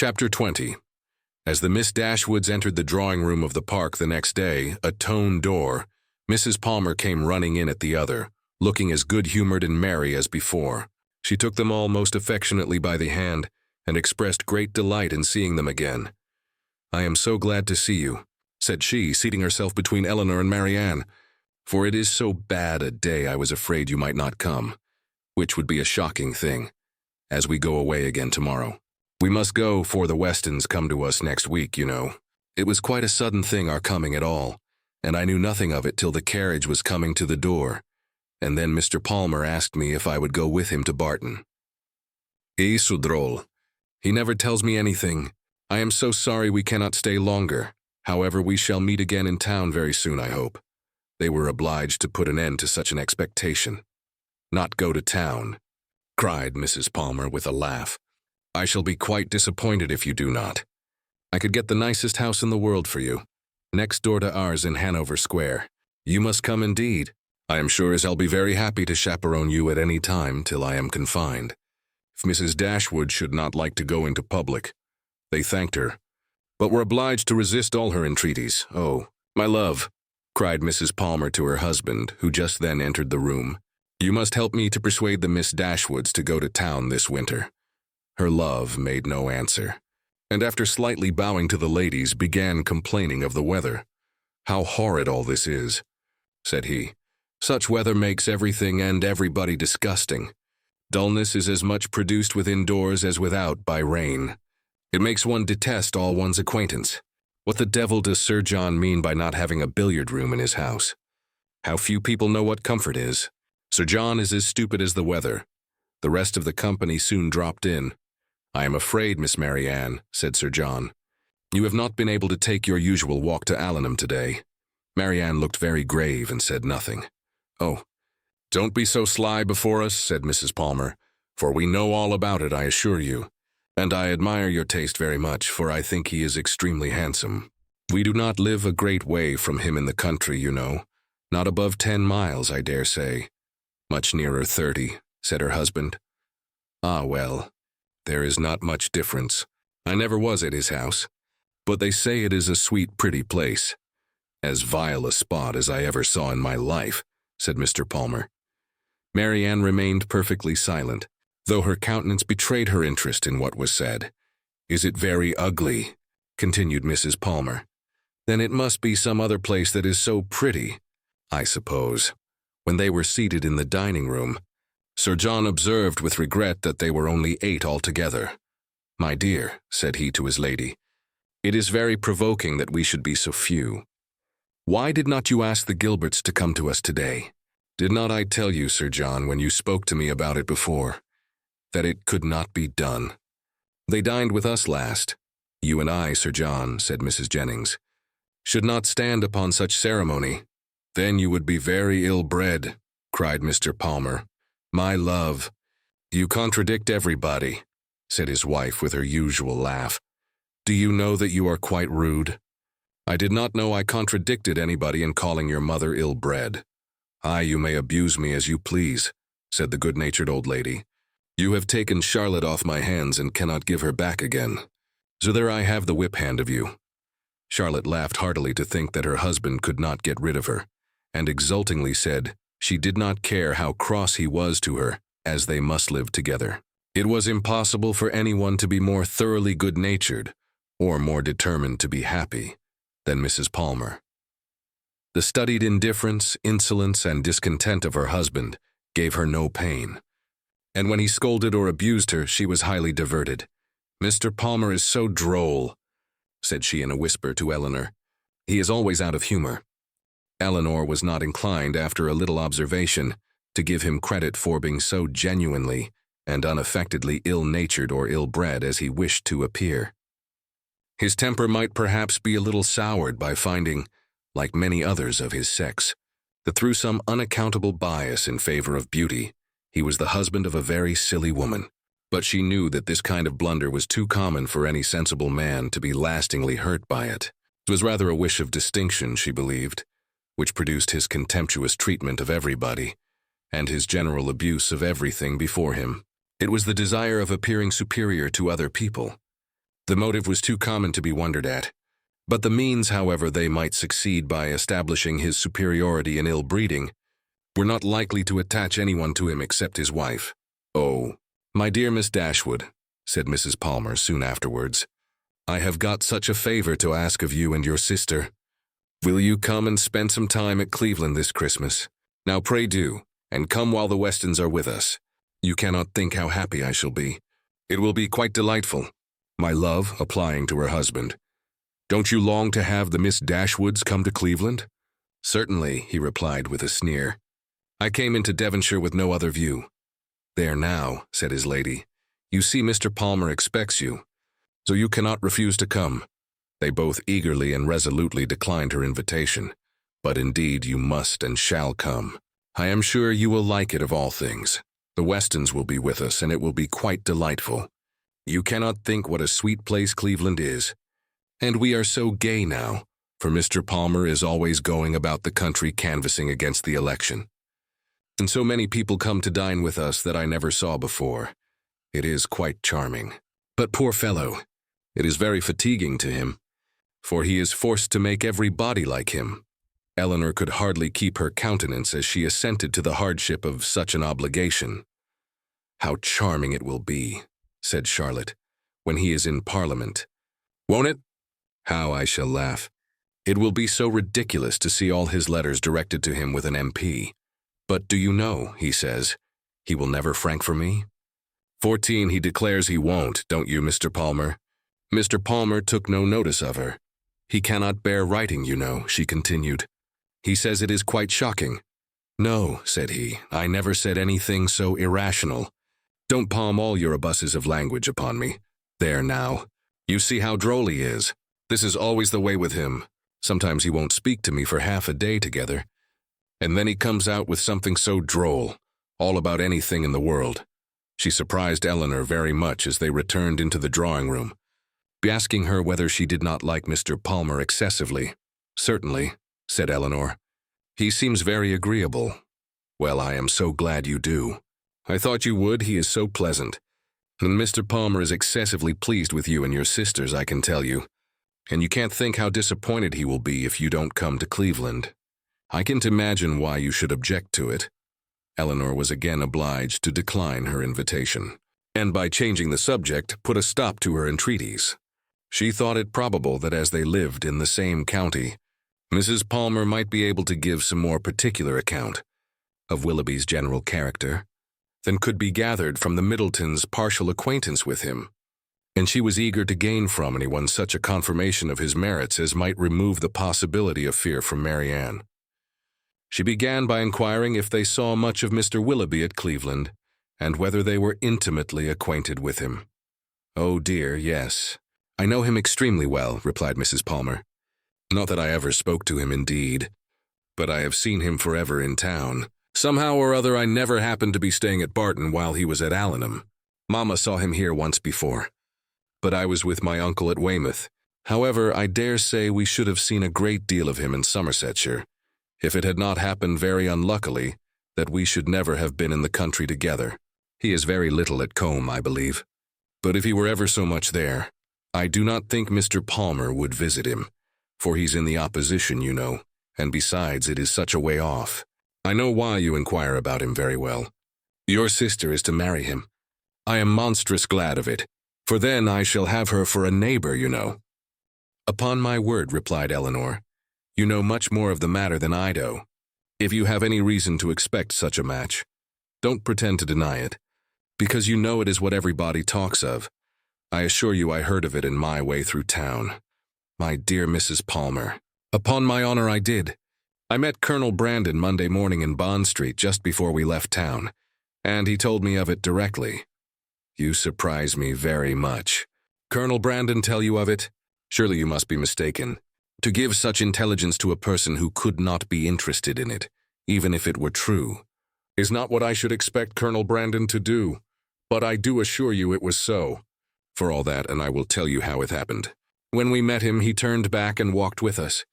Chapter 20. As the Miss Dashwoods entered the drawing room of the park the next day, a toned door, Mrs. Palmer came running in at the other, looking as good-humored and merry as before. She took them all most affectionately by the hand and expressed great delight in seeing them again. "I am so glad to see you," said she, seating herself between Eleanor and Marianne, "for it is so bad a day I was afraid you might not come, which would be a shocking thing, as we go away again tomorrow. We must go, for the Westons come to us next week, you know. It was quite a sudden thing our coming at all, and I knew nothing of it till the carriage was coming to the door, and then Mr. Palmer asked me if I would go with him to Barton. So droll. He never tells me anything. I am so sorry we cannot stay longer. However, we shall meet again in town very soon, I hope." They were obliged to put an end to such an expectation. "Not go to town," cried Mrs. Palmer with a laugh. "I shall be quite disappointed if you do not. I could get the nicest house in the world for you, next door to ours in Hanover Square. You must come indeed. I am sure as I'll be very happy to chaperone you at any time till I am confined." If Mrs. Dashwood should not like to go into public, they thanked her, but were obliged to resist all her entreaties. "Oh, my love," cried Mrs. Palmer to her husband, who just then entered the room, "you must help me to persuade the Miss Dashwoods to go to town this winter." Her love made no answer, and after slightly bowing to the ladies, began complaining of the weather. "How horrid all this is," said he. "Such weather makes everything and everybody disgusting. Dullness is as much produced within doors as without by rain. It makes one detest all one's acquaintance. What the devil does Sir John mean by not having a billiard room in his house? How few people know what comfort is. Sir John is as stupid as the weather." The rest of the company soon dropped in. "I am afraid, Miss Marianne," said Sir John, "you have not been able to take your usual walk to Allenham today." Marianne looked very grave and said nothing. "Oh, don't be so sly before us," said Mrs. Palmer, "for we know all about it, I assure you. And I admire your taste very much, for I think he is extremely handsome. We do not live a great way from him in the country, you know. Not above 10 miles, I dare say." "Much nearer 30, said her husband. "Ah, well, there is not much difference. I never was at his house, but they say it is a sweet, pretty place." "As vile a spot as I ever saw in my life," said Mr. Palmer. Marianne remained perfectly silent, though her countenance betrayed her interest in what was said. "Is it very ugly?" continued Mrs. Palmer. "Then it must be some other place that is so pretty, I suppose." When they were seated in the dining room, Sir John observed with regret that they were only 8 altogether. "My dear," said he to his lady, "it is very provoking that we should be so few. Why did not you ask the Gilberts to come to us today? Did not I tell you, Sir John, when you spoke to me about it before, that it could not be done? They dined with us last. You and I, Sir John," said Mrs. Jennings, "should not stand upon such ceremony." "Then you would be very ill-bred," cried Mr. Palmer. "My love, you contradict everybody," said his wife with her usual laugh. "Do you know that you are quite rude?" "I did not know I contradicted anybody in calling your mother ill-bred." "Aye, you may abuse me as you please," said the good-natured old lady. "You have taken Charlotte off my hands and cannot give her back again. So there I have the whip-hand of you." Charlotte laughed heartily to think that her husband could not get rid of her, and exultingly said she did not care how cross he was to her, as they must live together. It was impossible for anyone to be more thoroughly good-natured, or more determined to be happy, than Mrs. Palmer. The studied indifference, insolence, and discontent of her husband gave her no pain, and when he scolded or abused her, she was highly diverted. "Mr. Palmer is so droll," said she in a whisper to Eleanor. "He is always out of humor." Eleanor was not inclined, after a little observation, to give him credit for being so genuinely and unaffectedly ill-natured or ill-bred as he wished to appear. His temper might perhaps be a little soured by finding, like many others of his sex, that through some unaccountable bias in favor of beauty, he was the husband of a very silly woman. But she knew that this kind of blunder was too common for any sensible man to be lastingly hurt by it. It was rather a wish of distinction, she believed, which produced his contemptuous treatment of everybody, and his general abuse of everything before him. It was the desire of appearing superior to other people, The motive was too common to be wondered at. But the means, however they might succeed by establishing his superiority in ill-breeding, were not likely to attach anyone to him except his wife. "Oh, my dear Miss Dashwood," said Mrs. Palmer soon afterwards, "I have got such a favor to ask of you and your sister. Will you come and spend some time at Cleveland this Christmas? Now pray do, and come while the Westons are with us. You cannot think how happy I shall be. It will be quite delightful." My love, applying to her husband, "Don't you long to have the Miss Dashwoods come to Cleveland?" "Certainly," he replied with a sneer. "I came into Devonshire with no other view." "There now," said his lady, "you see Mr. Palmer expects you, so you cannot refuse to come." They both eagerly and resolutely declined her invitation. "But indeed you must and shall come. I am sure you will like it of all things. The Westons will be with us, and it will be quite delightful. You cannot think what a sweet place Cleveland is. And we are so gay now, for Mr. Palmer is always going about the country canvassing against the election. And so many people come to dine with us that I never saw before. It is quite charming. But poor fellow, it is very fatiguing to him, for he is forced to make every body like him." Eleanor could hardly keep her countenance as she assented to the hardship of such an obligation. "How charming it will be," said Charlotte, "when he is in Parliament. Won't it? How I shall laugh. It will be so ridiculous to see all his letters directed to him with an MP. But do you know, he says, he will never frank for me? 14 he declares he won't, don't you, Mr. Palmer? Mr. Palmer took no notice of her. He cannot bear writing, you know," she continued. "He says it is quite shocking." "No," said he, "I never said anything so irrational. Don't palm all your abuses of language upon me. There now. You see how droll he is. This is always the way with him. Sometimes he won't speak to me for half a day together. And then he comes out with something so droll, all about anything in the world." She surprised Eleanor very much as they returned into the drawing-room, asking her whether she did not like Mr. Palmer excessively. "Certainly," said Eleanor. "He seems very agreeable." "Well, I am so glad you do. I thought you would, he is so pleasant. And Mr. Palmer is excessively pleased with you and your sisters, I can tell you. And you can't think how disappointed he will be if you don't come to Cleveland. I can't imagine why you should object to it." Eleanor was again obliged to decline her invitation, and by changing the subject, put a stop to her entreaties. She thought it probable that as they lived in the same county, Mrs. Palmer might be able to give some more particular account of Willoughby's general character than could be gathered from the Middletons' partial acquaintance with him, and she was eager to gain from anyone such a confirmation of his merits as might remove the possibility of fear from Marianne. She began by inquiring if they saw much of Mr. Willoughby at Cleveland, and whether they were intimately acquainted with him. "Oh dear, yes. I know him extremely well," replied Mrs. Palmer. "Not that I ever spoke to him, indeed, but I have seen him forever in town. Somehow or other I never happened to be staying at Barton while he was at Allenham. Mamma saw him here once before, but I was with my uncle at Weymouth. However, I dare say we should have seen a great deal of him in Somersetshire, if it had not happened very unluckily that we should never have been in the country together. He is very little at Combe, I believe, but if he were ever so much there, I do not think Mr. Palmer would visit him, for he's in the opposition, you know, and besides it is such a way off. I know why you inquire about him very well. Your sister is to marry him. I am monstrous glad of it, for then I shall have her for a neighbor, you know." "Upon my word," replied Eleanor, "you know much more of the matter than I do. If you have any reason to expect such a match, don't pretend to deny it, because you know it is what everybody talks of. I assure you I heard of it in my way through town. My dear Mrs. Palmer, upon my honor I did. I met Colonel Brandon Monday morning in Bond Street just before we left town, and he told me of it directly." "You surprise me very much. Colonel Brandon tell you of it? Surely you must be mistaken. To give such intelligence to a person who could not be interested in it, even if it were true, is not what I should expect Colonel Brandon to do. But I do assure you it was so. For all that, and I will tell you how it happened. When we met him, he turned back and walked with us.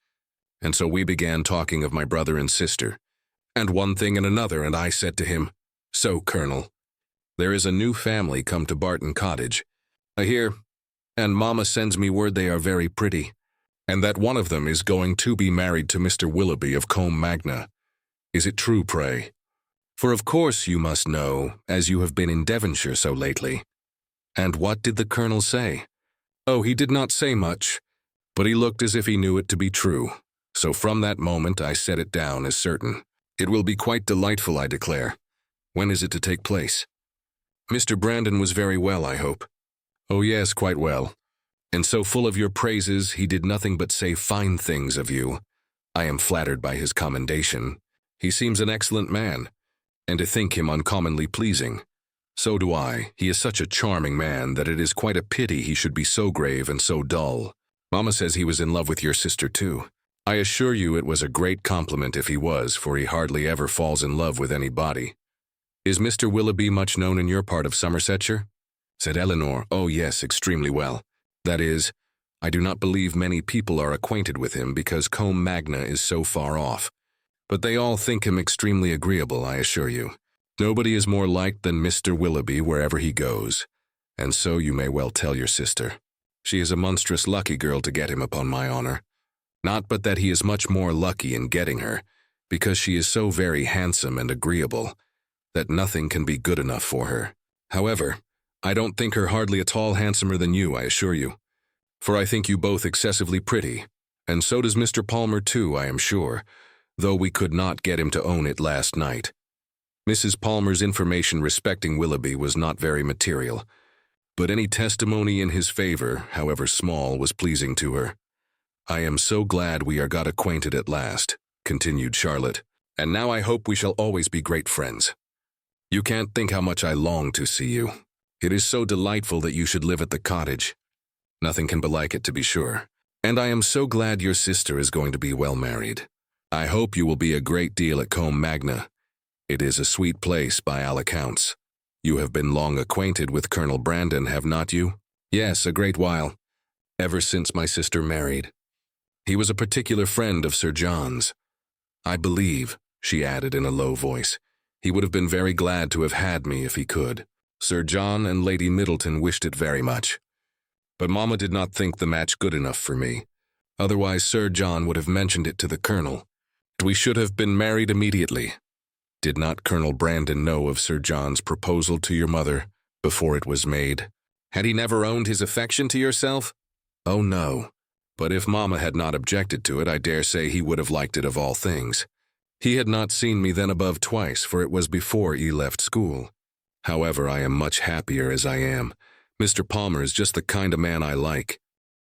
And so we began talking of my brother and sister, and one thing and another, and I said to him, 'So, Colonel, there is a new family come to Barton Cottage, I hear, And Mama sends me word they are very pretty, and that one of them is going to be married to Mr. Willoughby of Combe Magna. Is it true, pray? For of course you must know, as you have been in Devonshire so lately. And what did the Colonel say? Oh, he did not say much, but he looked as if he knew it to be true. So from that moment I set it down as certain. It will be quite delightful, I declare. When is it to take place? Mr. Brandon was very well, I hope. Oh yes, quite well. And so full of your praises, he did nothing but say fine things of you. I am flattered by his commendation. He seems an excellent man, and to think him uncommonly pleasing. So do I. He is such a charming man that it is quite a pity he should be so grave and so dull. Mamma says he was in love with your sister too. I assure you it was a great compliment if he was, for he hardly ever falls in love with anybody. Is Mr. Willoughby much known in your part of Somersetshire? Said Eleanor. Oh yes, extremely well. That is, I do not believe many people are acquainted with him because Combe Magna is so far off. But they all think him extremely agreeable, I assure you. Nobody is more liked than Mr. Willoughby wherever he goes, and so you may well tell your sister. She is a monstrous lucky girl to get him, upon my honor. Not but that he is much more lucky in getting her, because she is so very handsome and agreeable, that nothing can be good enough for her. However, I don't think her hardly at all handsomer than you, I assure you. For I think you both excessively pretty, and so does Mr. Palmer too, I am sure, though we could not get him to own it last night. Mrs. Palmer's information respecting Willoughby was not very material, but any testimony in his favor, however small, was pleasing to her. I am so glad we are got acquainted at last, continued Charlotte, and now I hope we shall always be great friends. You can't think how much I long to see you. It is so delightful that you should live at the cottage. Nothing can belike it, to be sure. And I am so glad your sister is going to be well married. I hope you will be a great deal at Combe Magna. It is a sweet place by all accounts. You have been long acquainted with Colonel Brandon, have not you? Yes, a great while. Ever since my sister married. He was a particular friend of Sir John's. I believe, she added in a low voice, he would have been very glad to have had me if he could. Sir John and Lady Middleton wished it very much. But Mamma did not think the match good enough for me. Otherwise Sir John would have mentioned it to the Colonel. We should have been married immediately. Did not Colonel Brandon know of Sir John's proposal to your mother before it was made? Had he never owned his affection to yourself? Oh no. But if Mamma had not objected to it, I dare say he would have liked it of all things. He had not seen me then above twice, for it was before he left school. However, I am much happier as I am. Mr. Palmer is just the kind of man I like.